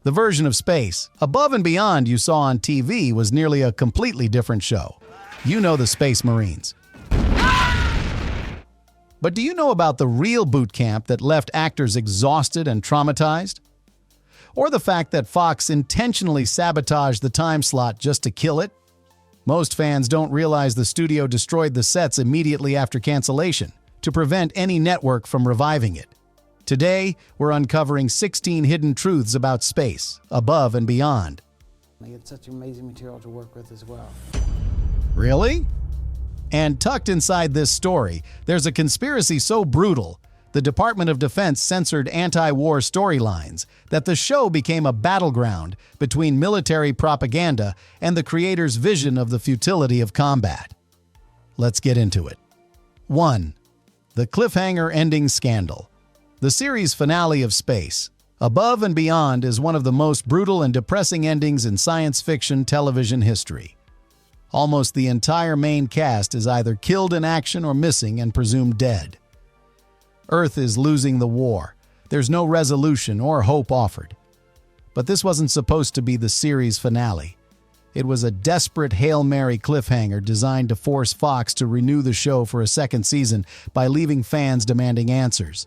The version of Space, Above and Beyond you saw on TV was nearly a completely different show. You know the Space Marines. But do you know about the real boot camp that left actors exhausted and traumatized? Or the fact that Fox intentionally sabotaged the time slot just to kill it? Most fans don't realize the studio destroyed the sets immediately after cancellation to prevent any network from reviving it. Today, we're uncovering 16 hidden truths about space, above and beyond. It's such amazing material to work with as well. Really? And tucked inside this story, there's a conspiracy so brutal, the Department of Defense censored anti-war storylines that the show became a battleground between military propaganda and the creator's vision of the futility of combat. Let's get into it. 1. The Cliffhanger ending scandal. The series finale of Space, Above and Beyond, is one of the most brutal and depressing endings in science fiction television history. Almost the entire main cast is either killed in action or missing and presumed dead. Earth is losing the war. There's no resolution or hope offered. But this wasn't supposed to be the series finale. It was a desperate Hail Mary cliffhanger designed to force Fox to renew the show for a second season by leaving fans demanding answers.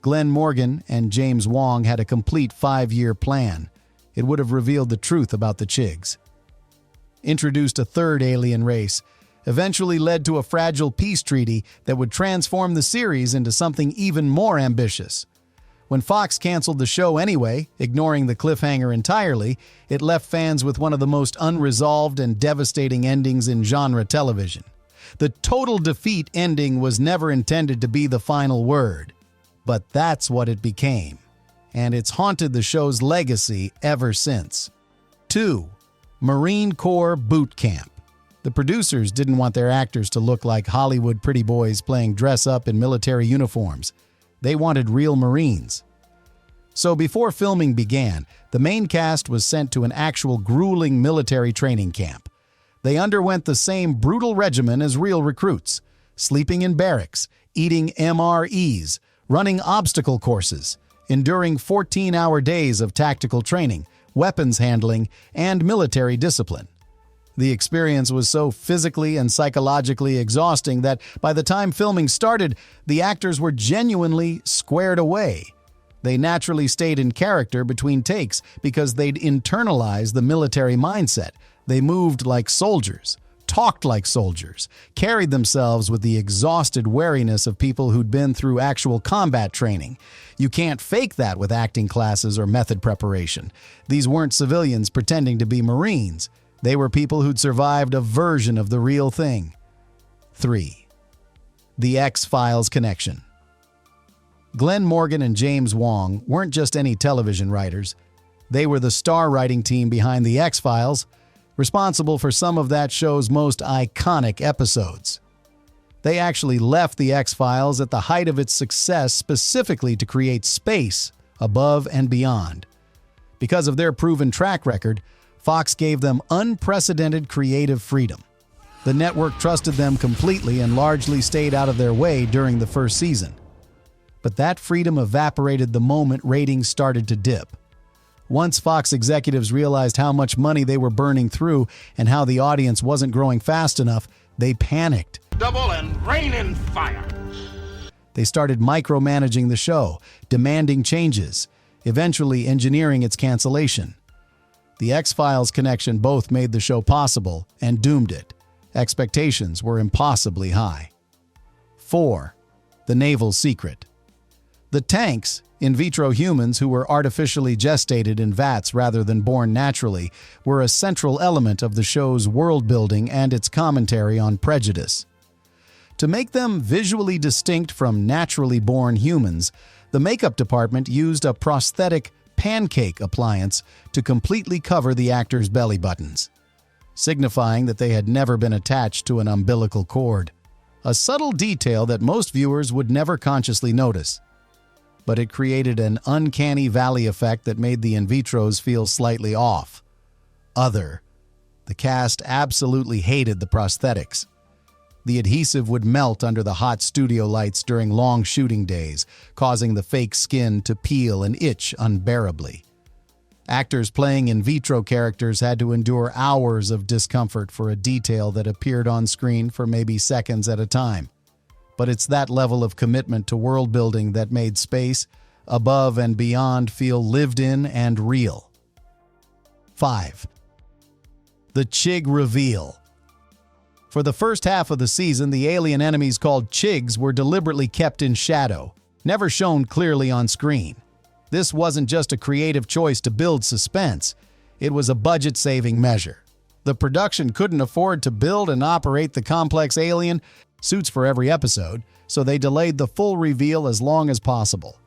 Glenn Morgan and James Wong had a complete 5-year plan. It would have revealed the truth about the Chigs. Introduced a third alien race, eventually led to a fragile peace treaty that would transform the series into something even more ambitious. When Fox canceled the show anyway, ignoring the cliffhanger entirely, it left fans with one of the most unresolved and devastating endings in genre television. The total defeat ending was never intended to be the final word. But that's what it became, and it's haunted the show's legacy ever since. 2. Marine Corps Boot Camp. The producers didn't want their actors to look like Hollywood pretty boys playing dress-up in military uniforms. They wanted real Marines. So before filming began, the main cast was sent to an actual grueling military training camp. They underwent the same brutal regimen as real recruits, sleeping in barracks, eating MREs, running obstacle courses, enduring 14-hour days of tactical training, weapons handling, and military discipline. The experience was so physically and psychologically exhausting that by the time filming started, the actors were genuinely squared away. They naturally stayed in character between takes because they'd internalized the military mindset. They moved like soldiers, talked like soldiers, carried themselves with the exhausted wariness of people who'd been through actual combat training. You can't fake that with acting classes or method preparation. These weren't civilians pretending to be Marines. They were people who'd survived a version of the real thing. 3. The X-Files connection. Glenn Morgan and James Wong weren't just any television writers. They were the star writing team behind The X-Files, responsible for some of that show's most iconic episodes. They actually left The X-Files at the height of its success specifically to create Space, Above and Beyond. Because of their proven track record, Fox gave them unprecedented creative freedom. The network trusted them completely and largely stayed out of their way during the first season. But that freedom evaporated the moment ratings started to dip. Once Fox executives realized how much money they were burning through and how the audience wasn't growing fast enough, they panicked. Double and rain and fire. They started micromanaging the show, demanding changes, eventually engineering its cancellation. The X-Files connection both made the show possible and doomed it. Expectations were impossibly high. 4. The Navel Secret. The tanks, in vitro humans who were artificially gestated in vats rather than born naturally, were a central element of the show's world-building and its commentary on prejudice. To make them visually distinct from naturally born humans, the makeup department used a prosthetic pancake appliance to completely cover the actors' belly buttons, signifying that they had never been attached to an umbilical cord. A subtle detail that most viewers would never consciously notice. But it created an uncanny valley effect that made the in vitros feel slightly off. Other. The cast absolutely hated the prosthetics. The adhesive would melt under the hot studio lights during long shooting days, causing the fake skin to peel and itch unbearably. Actors playing in vitro characters had to endure hours of discomfort for a detail that appeared on screen for maybe seconds at a time. But it's that level of commitment to world building that made Space, Above and Beyond feel lived in and real. 5. The Chig Reveal. For the first half of the season, the alien enemies called Chigs were deliberately kept in shadow, never shown clearly on screen. This wasn't just a creative choice to build suspense, it was a budget-saving measure. The production couldn't afford to build and operate the complex alien suits for every episode, so they delayed the full reveal as long as possible.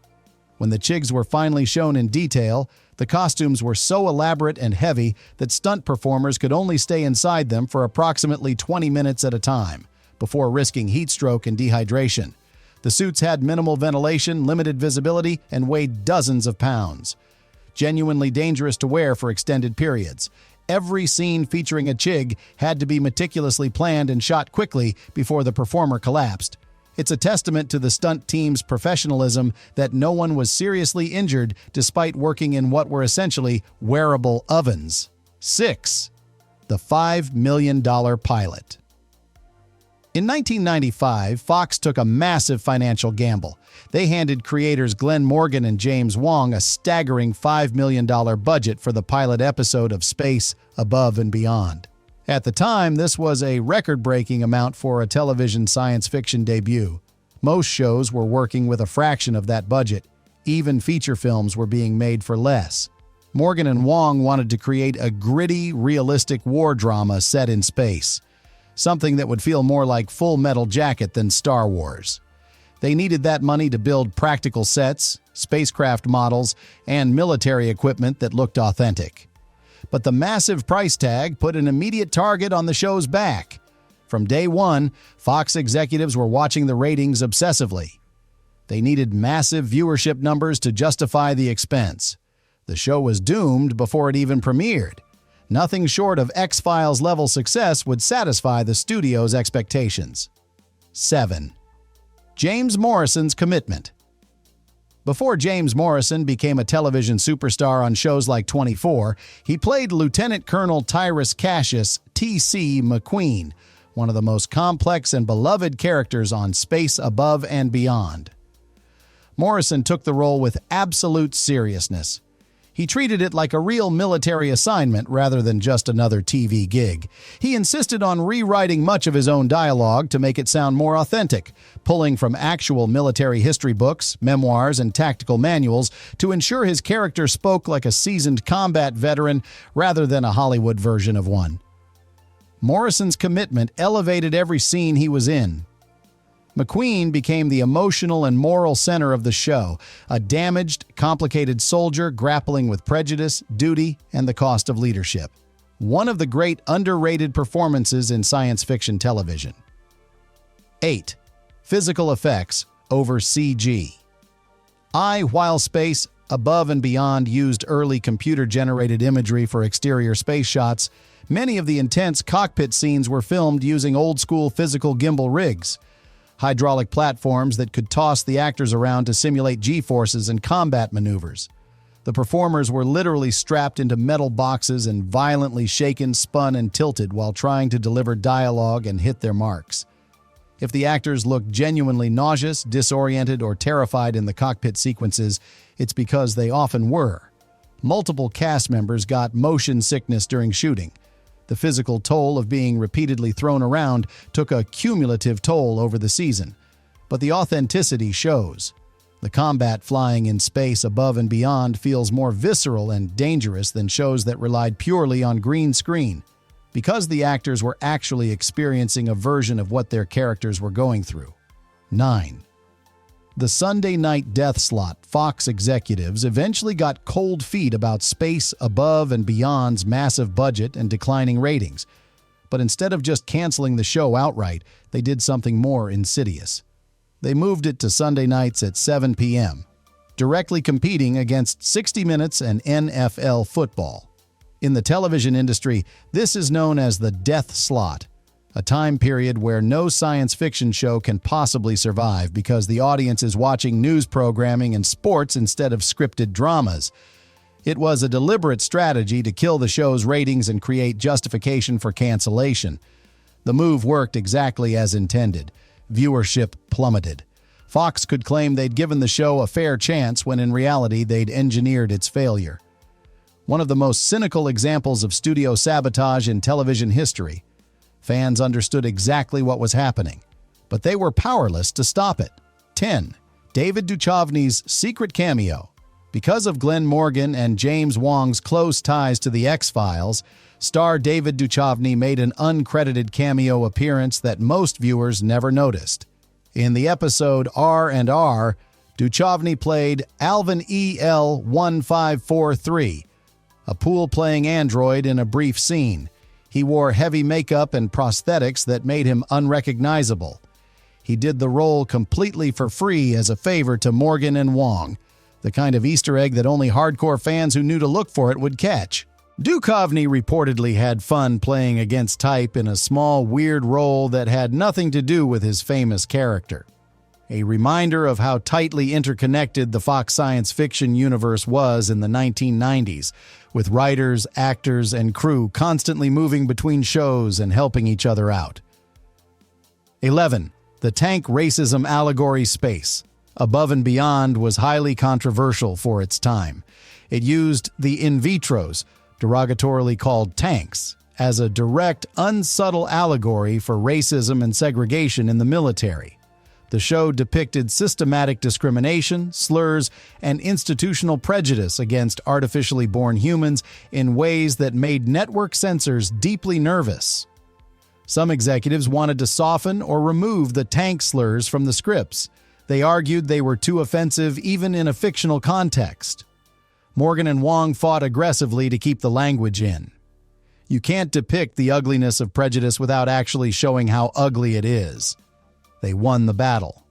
When the Chigs were finally shown in detail, the costumes were so elaborate and heavy that stunt performers could only stay inside them for approximately 20 minutes at a time, before risking heat stroke and dehydration. The suits had minimal ventilation, limited visibility, and weighed dozens of pounds. Genuinely dangerous to wear for extended periods. Every scene featuring a Chig had to be meticulously planned and shot quickly before the performer collapsed. It's a testament to the stunt team's professionalism that no one was seriously injured despite working in what were essentially wearable ovens. 6. The $5 million pilot. In 1995, Fox took a massive financial gamble. They handed creators Glenn Morgan and James Wong a staggering $5 million budget for the pilot episode of Space, Above and Beyond. At the time, this was a record-breaking amount for a television science fiction debut. Most shows were working with a fraction of that budget. Even feature films were being made for less. Morgan and Wong wanted to create a gritty, realistic war drama set in space. Something that would feel more like Full Metal Jacket than Star Wars. They needed that money to build practical sets, spacecraft models, and military equipment that looked authentic. But the massive price tag put an immediate target on the show's back. From day one, Fox executives were watching the ratings obsessively. They needed massive viewership numbers to justify the expense. The show was doomed before it even premiered. Nothing short of X-Files level success would satisfy the studio's expectations. 7. James Morrison's commitment. Before James Morrison became a television superstar on shows like 24, he played Lieutenant Colonel Tyrus Cassius T.C. McQueen, one of the most complex and beloved characters on Space, Above and Beyond. Morrison took the role with absolute seriousness. He treated it like a real military assignment rather than just another TV gig. He insisted on rewriting much of his own dialogue to make it sound more authentic, pulling from actual military history books, memoirs, and tactical manuals to ensure his character spoke like a seasoned combat veteran rather than a Hollywood version of one. Morrison's commitment elevated every scene he was in. McQueen became the emotional and moral center of the show, a damaged, complicated soldier grappling with prejudice, duty, and the cost of leadership. One of the great underrated performances in science fiction television. 8. Physical effects over CG. While Space, Above and Beyond used early computer-generated imagery for exterior space shots, many of the intense cockpit scenes were filmed using old-school physical gimbal rigs. Hydraulic platforms that could toss the actors around to simulate G-forces and combat maneuvers. The performers were literally strapped into metal boxes and violently shaken, spun, and tilted while trying to deliver dialogue and hit their marks. If the actors looked genuinely nauseous, disoriented, or terrified in the cockpit sequences, it's because they often were. Multiple cast members got motion sickness during shooting. The physical toll of being repeatedly thrown around took a cumulative toll over the season. But the authenticity shows. The combat flying in Space, Above and Beyond feels more visceral and dangerous than shows that relied purely on green screen, because the actors were actually experiencing a version of what their characters were going through. 9. The Sunday night death slot. Fox executives eventually got cold feet about Space, Above and Beyond's massive budget and declining ratings. But instead of just canceling the show outright, they did something more insidious. They moved it to Sunday nights at 7 p.m., directly competing against 60 Minutes and NFL football. In the television industry, this is known as the death slot, a time period where no science fiction show can possibly survive because the audience is watching news programming and sports instead of scripted dramas. It was a deliberate strategy to kill the show's ratings and create justification for cancellation. The move worked exactly as intended. Viewership plummeted. Fox could claim they'd given the show a fair chance when in reality they'd engineered its failure. One of the most cynical examples of studio sabotage in television history. Fans understood exactly what was happening, but they were powerless to stop it. 10. David Duchovny's secret cameo. Because of Glenn Morgan and James Wong's close ties to the X-Files, star David Duchovny made an uncredited cameo appearance that most viewers never noticed. In the episode R&R, Duchovny played Alvin EL1543, a pool-playing android in a brief scene. He wore heavy makeup and prosthetics that made him unrecognizable. He did the role completely for free as a favor to Morgan and Wong, the kind of Easter egg that only hardcore fans who knew to look for it would catch. Duchovny reportedly had fun playing against type in a small, weird role that had nothing to do with his famous character. A reminder of how tightly interconnected the Fox science fiction universe was in the 1990s, with writers, actors, and crew constantly moving between shows and helping each other out. 11. The tank racism allegory space. Above and Beyond was highly controversial for its time. It used the in vitros, derogatorily called tanks, as a direct, unsubtle allegory for racism and segregation in the military. The show depicted systematic discrimination, slurs, and institutional prejudice against artificially born humans in ways that made network censors deeply nervous. Some executives wanted to soften or remove the tank slurs from the scripts. They argued they were too offensive even in a fictional context. Morgan and Wong fought aggressively to keep the language in. You can't depict the ugliness of prejudice without actually showing how ugly it is. They won the battle.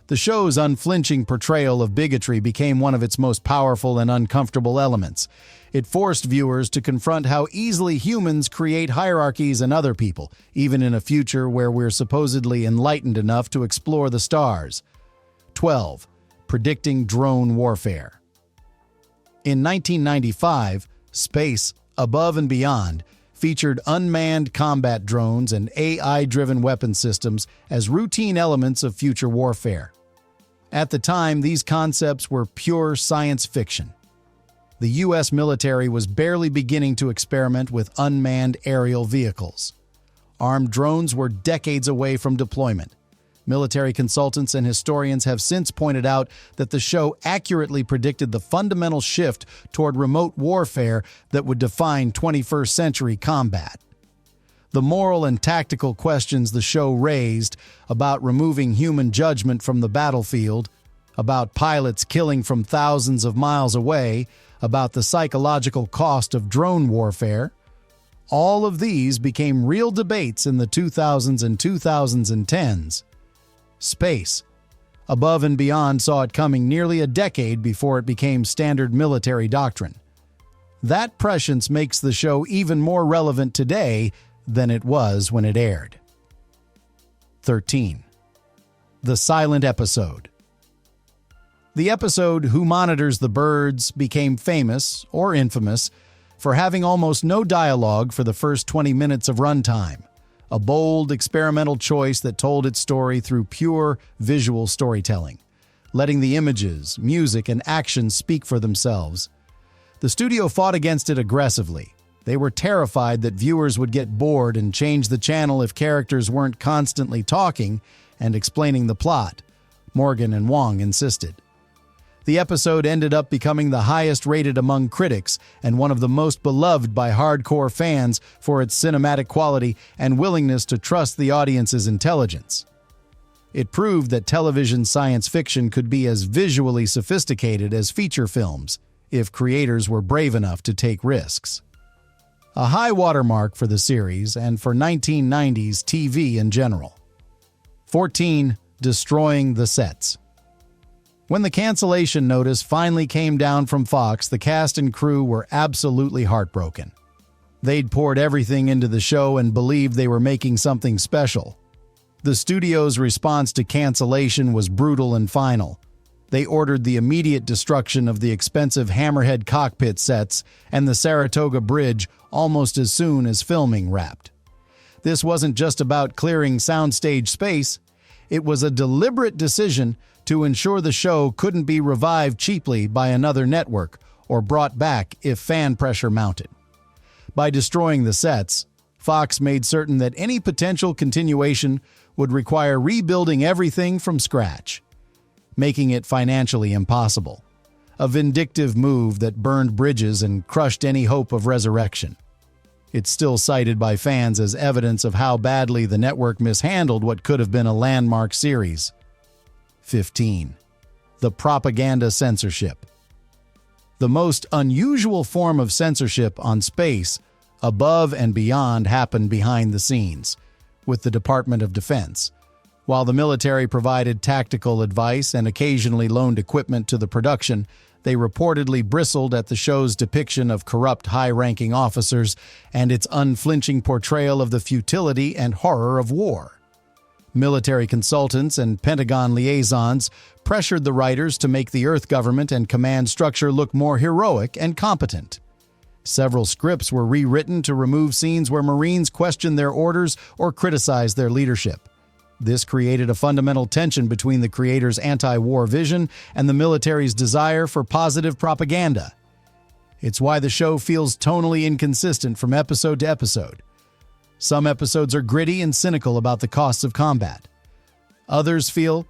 The show's unflinching portrayal of bigotry became one of its most powerful and uncomfortable elements. It forced viewers to confront how easily humans create hierarchies in other people, even in a future where we're supposedly enlightened enough to explore the stars. 12. Predicting drone warfare. In 1995, Space, Above and Beyond featured unmanned combat drones and AI-driven weapon systems as routine elements of future warfare. At the time, these concepts were pure science fiction. The U.S. military was barely beginning to experiment with unmanned aerial vehicles. Armed drones were decades away from deployment. Military consultants and historians have since pointed out that the show accurately predicted the fundamental shift toward remote warfare that would define 21st century combat. The moral and tactical questions the show raised about removing human judgment from the battlefield, about pilots killing from thousands of miles away, about the psychological cost of drone warfare, all of these became real debates in the 2000s and 2010s. Space, Above and Beyond saw it coming nearly a decade before it became standard military doctrine. That prescience makes the show even more relevant today than it was when it aired. 13. The silent episode. The episode Who Monitors the Birds became famous, or infamous, for having almost no dialogue for the first 20 minutes of runtime. A bold, experimental choice that told its story through pure visual storytelling, letting the images, music, and action speak for themselves. The studio fought against it aggressively. They were terrified that viewers would get bored and change the channel if characters weren't constantly talking and explaining the plot. Morgan and Wong insisted. The episode ended up becoming the highest rated among critics and one of the most beloved by hardcore fans for its cinematic quality and willingness to trust the audience's intelligence. It proved that television science fiction could be as visually sophisticated as feature films, if creators were brave enough to take risks. A high watermark for the series and for 1990s TV in general. 14. Destroying the sets. When the cancellation notice finally came down from Fox, the cast and crew were absolutely heartbroken. They'd poured everything into the show and believed they were making something special. The studio's response to cancellation was brutal and final. They ordered the immediate destruction of the expensive Hammerhead cockpit sets and the Saratoga Bridge almost as soon as filming wrapped. This wasn't just about clearing soundstage space. It was a deliberate decision to ensure the show couldn't be revived cheaply by another network or brought back if fan pressure mounted. By destroying the sets, Fox made certain that any potential continuation would require rebuilding everything from scratch, making it financially impossible. A vindictive move that burned bridges and crushed any hope of resurrection. It's still cited by fans as evidence of how badly the network mishandled what could have been a landmark series. 15. The Propaganda Censorship. The most unusual form of censorship on space, above and beyond, happened behind the scenes, with the Department of Defense. While the military provided tactical advice and occasionally loaned equipment to the production, they reportedly bristled at the show's depiction of corrupt high-ranking officers and its unflinching portrayal of the futility and horror of war. Military consultants and Pentagon liaisons pressured the writers to make the Earth government and command structure look more heroic and competent. Several scripts were rewritten to remove scenes where Marines questioned their orders or criticized their leadership. This created a fundamental tension between the creators' anti-war vision and the military's desire for positive propaganda. It's why the show feels tonally inconsistent from episode to episode. Some episodes are gritty and cynical about the costs of combat. Others feel